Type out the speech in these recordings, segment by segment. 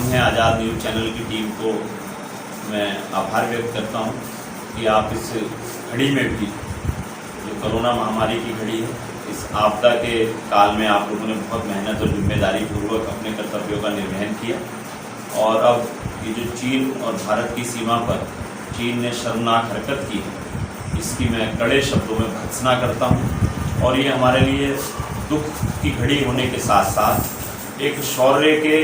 मैं आजाद news channel की team को मैं आभार व्यक्त करता हूं कि आप इस घड़ी में भी, जो कोरोना महामारी की घड़ी है, इस आपदा के काल में आप लोगों ने बहुत मेहनत और जिम्मेदारी पूर्वक अपने कर्तव्यों का निर्वहन किया। और अब ये जो चीन और भारत की सीमा पर चीन ने शर्मनाक हरकत की है, इसकी मैं कड़े शब्दों में भर्त्सना करता हूँ। और ये हमारे लिए दुख की घड़ी होने के साथ साथ एक शौर्य के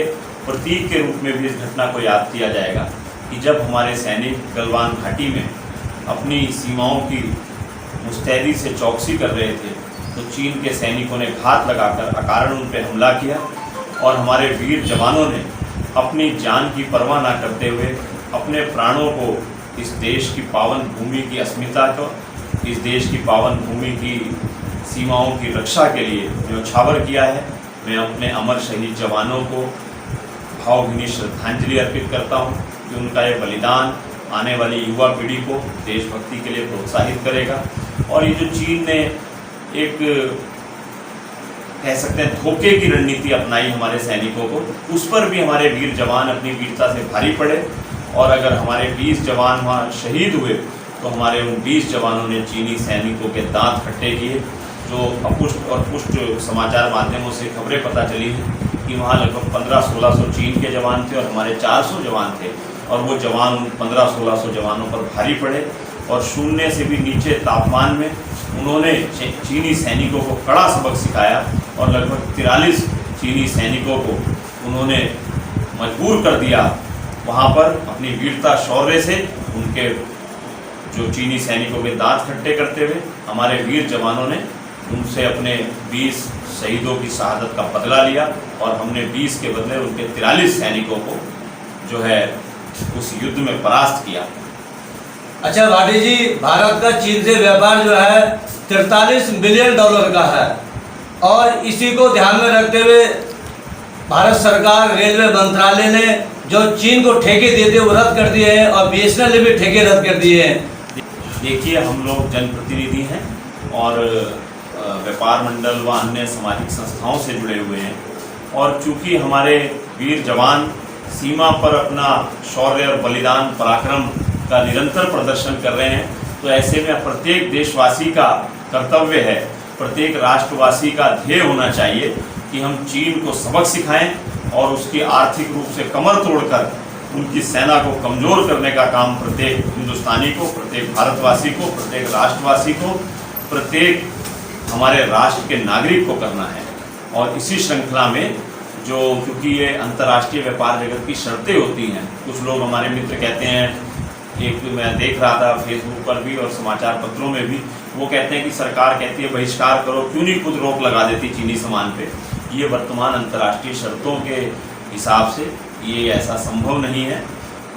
प्रतीक के रूप में भी इस घटना को याद किया जाएगा कि जब हमारे सैनिक गलवान घाटी में अपनी सीमाओं की मुस्तैदी से चौकसी कर रहे थे, तो चीन के सैनिकों ने घात लगाकर अकारण उन पर हमला किया और हमारे वीर जवानों ने अपनी जान की परवाह न करते हुए अपने प्राणों को इस देश की पावन भूमि की अस्मिता को, इस देश की पावन भूमि की सीमाओं की रक्षा के लिए न्यौछावर किया है। मैं अपने अमर शहीद जवानों को भावभीनी श्रद्धांजलि अर्पित करता हूं कि उनका ये बलिदान आने वाली युवा पीढ़ी को देशभक्ति के लिए प्रोत्साहित करेगा। और ये जो चीन ने एक कह सकते हैं धोखे की रणनीति अपनाई हमारे सैनिकों को, उस पर भी हमारे वीर जवान अपनी वीरता से भारी पड़े। और अगर हमारे 20 जवान वहाँ शहीद हुए तो हमारे उन 20 जवानों ने चीनी सैनिकों के दांत खट्टे किए। जो अपुष्ट और पुष्ट समाचार माध्यमों से खबरें पता चली हैं कि वहाँ लगभग 1500-1600 चीन के जवान थे और हमारे 400 जवान थे। और वो जवान 1500-1600 जवानों पर भारी पड़े और शून्य से भी नीचे तापमान में उन्होंने चीनी सैनिकों को कड़ा सबक सिखाया और लगभग 43 चीनी सैनिकों को उन्होंने मजबूर कर दिया वहाँ पर अपनी वीरता शौर्य से उनके जो चीनी सैनिकों के दांत खट्टे करते हुए हमारे वीर जवानों ने उनसे अपने 20 शहीदों की शहादत का बदला लिया और हमने 20 के बदले उनके 43 सैनिकों को जो है उस युद्ध में परास्त किया। अच्छा भाटी जी, भारत का चीन से व्यापार जो है $43 बिलियन का है और इसी को ध्यान में रखते हुए भारत सरकार रेलवे मंत्रालय ने जो चीन को ठेके देते वो रद्द कर दिए हैं और BSNL ने भी ठेके रद्द कर दिए हैं। देखिए, हम लोग जनप्रतिनिधि हैं और व्यापार मंडल व अन्य सामाजिक संस्थाओं से जुड़े हुए हैं। और चूंकि हमारे वीर जवान सीमा पर अपना शौर्य और बलिदान पराक्रम का निरंतर प्रदर्शन कर रहे हैं, तो ऐसे में प्रत्येक देशवासी का कर्तव्य है, प्रत्येक राष्ट्रवासी का ध्येय होना चाहिए कि हम चीन को सबक सिखाएं और उसकी आर्थिक रूप से कमर तोड़कर उनकी सेना को कमज़ोर करने का काम प्रत्येक हिंदुस्तानी को, प्रत्येक भारतवासी को, प्रत्येक राष्ट्रवासी को, प्रत्येक हमारे राष्ट्र के नागरिक को करना है। और इसी श्रृंखला में जो क्योंकि ये अंतर्राष्ट्रीय व्यापार जगत की शर्तें होती हैं, कुछ लोग हमारे मित्र कहते हैं, एक मैं देख रहा था फेसबुक पर भी और समाचार पत्रों में भी, वो कहते हैं कि सरकार कहती है बहिष्कार करो, क्यों नहीं खुद रोक लगा देती चीनी सामान पे। ये वर्तमान अंतर्राष्ट्रीय शर्तों के हिसाब से ये ऐसा संभव नहीं है।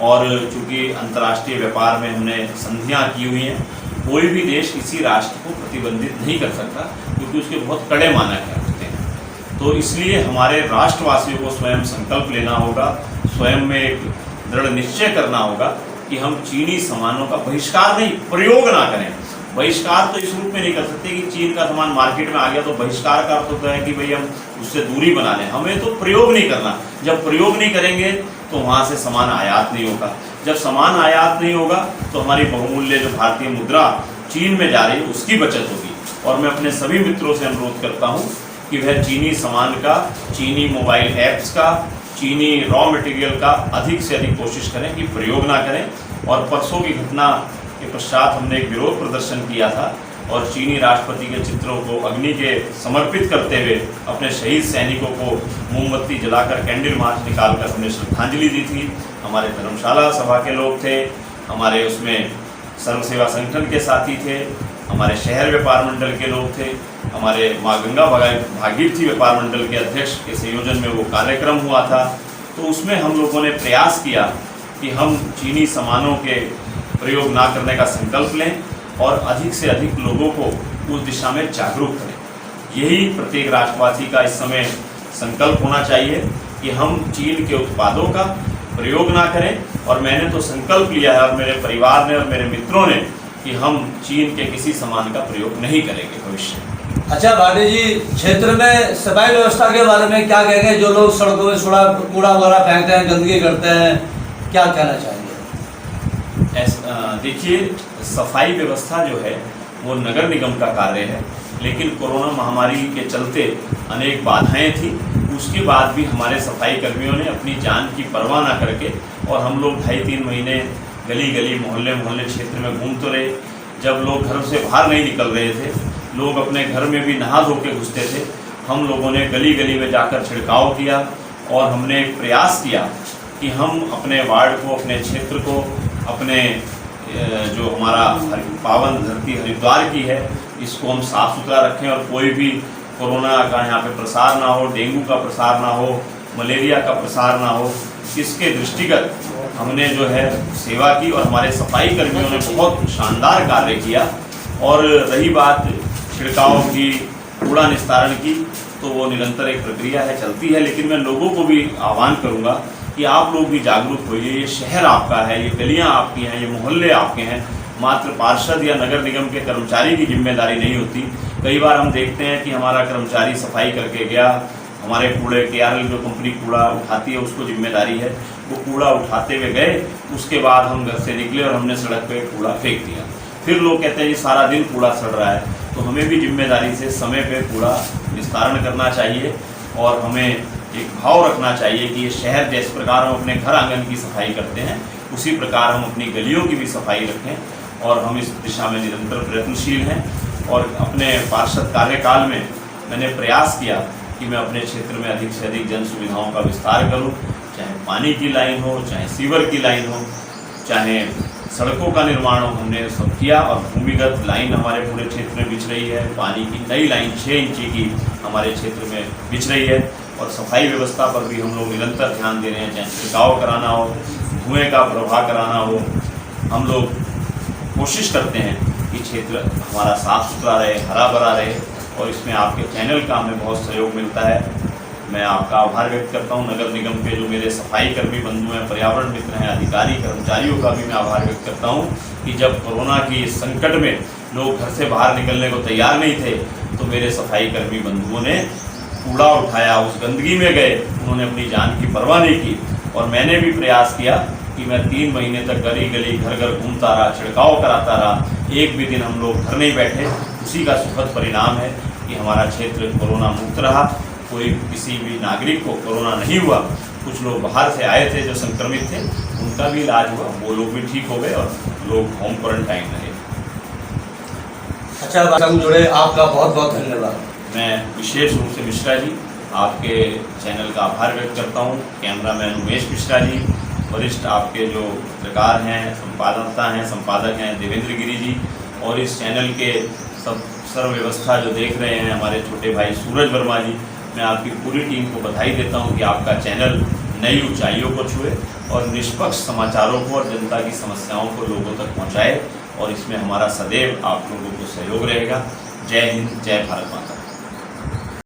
और चूँकि अंतर्राष्ट्रीय व्यापार में हमने संधियाँ की हुई हैं, कोई भी देश किसी राष्ट्र को प्रतिबंधित नहीं कर सकता क्योंकि उसके बहुत कड़े मानक होते हैं। तो इसलिए हमारे राष्ट्रवासियों को स्वयं संकल्प लेना होगा, स्वयं में एक दृढ़ निश्चय करना होगा कि हम चीनी सामानों का बहिष्कार नहीं, प्रयोग ना करें। बहिष्कार तो इस रूप में नहीं कर सकते कि चीन का सामान मार्केट में आ गया तो बहिष्कार का अर्थ होता है कि भाई हम उससे दूरी बना लें। हमें तो प्रयोग नहीं करना। जब प्रयोग नहीं करेंगे तो वहाँ से सामान आयात नहीं होगा। जब सामान आयात नहीं होगा तो हमारी बहुमूल्य जो भारतीय मुद्रा चीन में जा रही है उसकी बचत होगी। और मैं अपने सभी मित्रों से अनुरोध करता हूँ कि वह चीनी सामान का, चीनी मोबाइल ऐप्स का, चीनी रॉ मटेरियल का अधिक से अधिक कोशिश करें कि प्रयोग ना करें। और परसों की घटना के पश्चात हमने एक विरोध प्रदर्शन किया था और चीनी राष्ट्रपति के चित्रों को अग्नि के समर्पित करते हुए अपने शहीद सैनिकों को मोमबत्ती जलाकर कैंडल मार्च निकालकर हमने श्रद्धांजलि दी थी। हमारे धर्मशाला सभा के लोग थे, हमारे उसमें सर्व सेवा संगठन के साथी थे, हमारे शहर व्यापार मंडल के लोग थे, हमारे माँ गंगा भागीरथी व्यापार मंडल के अध्यक्ष के संयोजन में वो कार्यक्रम हुआ था। तो उसमें हम लोगों ने प्रयास किया कि हम चीनी सामानों के प्रयोग ना करने का संकल्प लें और अधिक से अधिक लोगों को उस दिशा में जागरूक करें। यही प्रत्येक राष्ट्रवासी का इस समय संकल्प होना चाहिए कि हम चीन के उत्पादों का प्रयोग ना करें। और मैंने तो संकल्प लिया है, और मेरे परिवार ने और मेरे मित्रों ने, कि हम चीन के किसी सामान का प्रयोग नहीं करेंगे भविष्य में। अच्छा भाटी जी, क्षेत्र में सफाई व्यवस्था के बारे में क्या कहेंगे? जो लोग सड़कों में कूड़ा वगैरह फेंकते हैं, गंदगी करते हैं, क्या कहना चाहेंगे? देखिए, सफाई व्यवस्था जो है वो नगर निगम का कार्य है, लेकिन कोरोना महामारी के चलते अनेक बाधाएं थी। उसके बाद भी हमारे सफाई कर्मियों ने अपनी जान की परवाह ना करके, और हम लोग 2.5-3 महीने गली गली मोहल्ले मोहल्ले क्षेत्र में घूमते रहे। जब लोग घर से बाहर नहीं निकल रहे थे, लोग अपने घर में भी नहा धो के घुसते थे, हम लोगों ने गली गली में जाकर छिड़काव किया, और हमने एक प्रयास किया कि हम अपने वार्ड को, अपने क्षेत्र को, अपने जो हमारा पावन धरती हरिद्वार की है, इसको हम साफ सुथरा रखें, और कोई भी कोरोना का यहाँ पे प्रसार ना हो, डेंगू का प्रसार ना हो, मलेरिया का प्रसार ना हो। इसके दृष्टिगत हमने जो है सेवा की, और हमारे सफाई कर्मियों ने बहुत शानदार कार्य किया। और रही बात छिड़काव की, कूड़ा निस्तारण की, तो वो निरंतर एक प्रक्रिया है, चलती है। लेकिन मैं लोगों को भी आह्वान करूँगा कि आप लोग भी जागरूक होइए। ये शहर आपका है, ये गलियाँ आपकी हैं, ये मोहल्ले आपके हैं। मात्र पार्षद या नगर निगम के कर्मचारी की जिम्मेदारी नहीं होती। कई बार हम देखते हैं कि हमारा कर्मचारी सफाई करके गया, हमारे कूड़े KRL जो कंपनी कूड़ा उठाती है उसको जिम्मेदारी है, वो कूड़ा उठाते हुए गए, उसके बाद हम घर से निकले और हमने सड़क पे कूड़ा फेंक दिया। फिर लोग कहते हैं ये सारा दिन कूड़ा सड़ रहा है। तो हमें भी जिम्मेदारी से समय पे कूड़ा निस्तारण करना चाहिए, और हमें एक भाव रखना चाहिए कि ये शहर जिस प्रकार हम अपने घर आंगन की सफाई करते हैं, उसी प्रकार हम अपनी गलियों की भी सफाई रखें। और हम इस दिशा में निरंतर प्रयत्नशील हैं। और अपने पार्षद कार्यकाल में मैंने प्रयास किया कि मैं अपने क्षेत्र में अधिक से अधिक जन सुविधाओं का विस्तार करूं, चाहे पानी की लाइन हो, चाहे सीवर की लाइन हो, चाहे सड़कों का निर्माण हो, हमने सब किया। और भूमिगत लाइन हमारे पूरे क्षेत्र में बिछ रही है, पानी की नई लाइन 6 इंची की हमारे क्षेत्र में बिछ रही है। और सफाई व्यवस्था पर भी हम लोग निरंतर ध्यान दे रहे हैं, चाहे छिड़काव कराना हो, धुएँ का प्रवाह कराना हो। हम लोग कोशिश करते हैं कि क्षेत्र हमारा साफ़ सुथरा रहे, हरा भरा रहे, और इसमें आपके चैनल का हमें बहुत सहयोग मिलता है। मैं आपका आभार व्यक्त करता हूं। नगर निगम के जो मेरे सफाई कर्मी बंधु हैं, पर्यावरण मित्र हैं, अधिकारी कर्मचारियों का भी मैं आभार व्यक्त करता हूं कि जब कोरोना की इस संकट में लोग घर से बाहर निकलने को तैयार नहीं थे, तो मेरे सफाई कर्मी बंधुओं ने कूड़ा उठाया, उस गंदगी में गए, उन्होंने अपनी जान की परवाह नहीं की। और मैंने भी प्रयास किया कि मैं 3 महीने तक गली गली घर घर घूमता रहा, छिड़काव कराता रहा। एक भी दिन हम लोग घर नहीं बैठे। उसी का सुखद परिणाम है कि हमारा क्षेत्र कोरोना मुक्त रहा। कोई किसी भी नागरिक को कोरोना नहीं हुआ। कुछ लोग बाहर से आए थे जो संक्रमित थे, उनका भी इलाज हुआ, वो लोग भी ठीक हो गए और लोग होम क्वारंटाइन रहे। अच्छा, संग जुड़े आपका बहुत बहुत धन्यवाद। मैं विशेष रूप से मिश्रा जी आपके चैनल का आभार व्यक्त करता हूँ। कैमरामैन उमेश मिश्रा जी, वरिष्ठ आपके जो पत्रकार हैं, संपादक हैं देवेंद्र गिरी जी, और इस चैनल के सब सर्व व्यवस्था जो देख रहे हैं हमारे छोटे भाई सूरज वर्मा जी, मैं आपकी पूरी टीम को बधाई देता हूं कि आपका चैनल नई ऊंचाइयों को छुए और निष्पक्ष समाचारों को और जनता की समस्याओं को लोगों तक पहुंचाए। और इसमें हमारा सदैव आप लोगों को सहयोग रहेगा। जय हिंद, जय भारत माता।